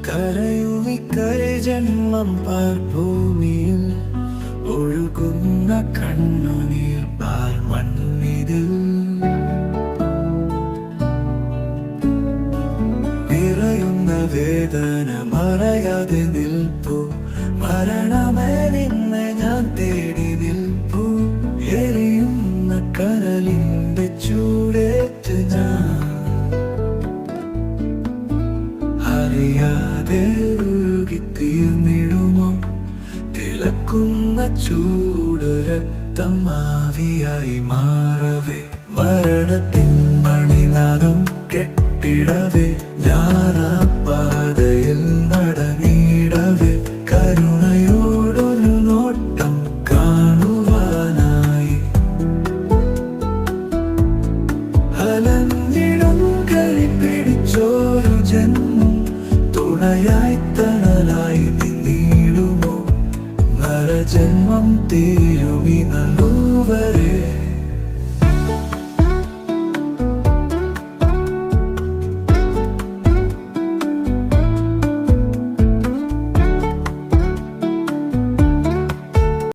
കരയുമിക്കരെ ജന്മം പാർഭൂമിയിൽ ഒഴുകുന്ന കണ്ണുനീർ പാർമണ്ണിതിൽ നിറയുന്ന വേദന മറയാതെ നിൽപ്പു മരണമേ നിന്നെ ഞാൻ തേടി നിൽപ്പു എരിയുന്ന കനലിന്റെ ചൂടേറ്റ് ഞാൻ അറിയാതെ ഒഴുകിത്തീർന്നിടുമോ തിളക്കുന്ന ചൂട് രക്തം ആവിയായി മാറവേ മരണത്തിൻ മണിനാദം കെട്ടിടവേ ഞാനാപാതയിൽ നടന്നിടവേ കരുണയോടൊരു നോട്ടം കാണുവാനായി അലഞ്ഞിടും കരി പിടിച്ചോരു ജന്മം തുണയായി തണലായി നിന്നിടുമോ നരജന്മം തീരുമി നല്ലൂവരെ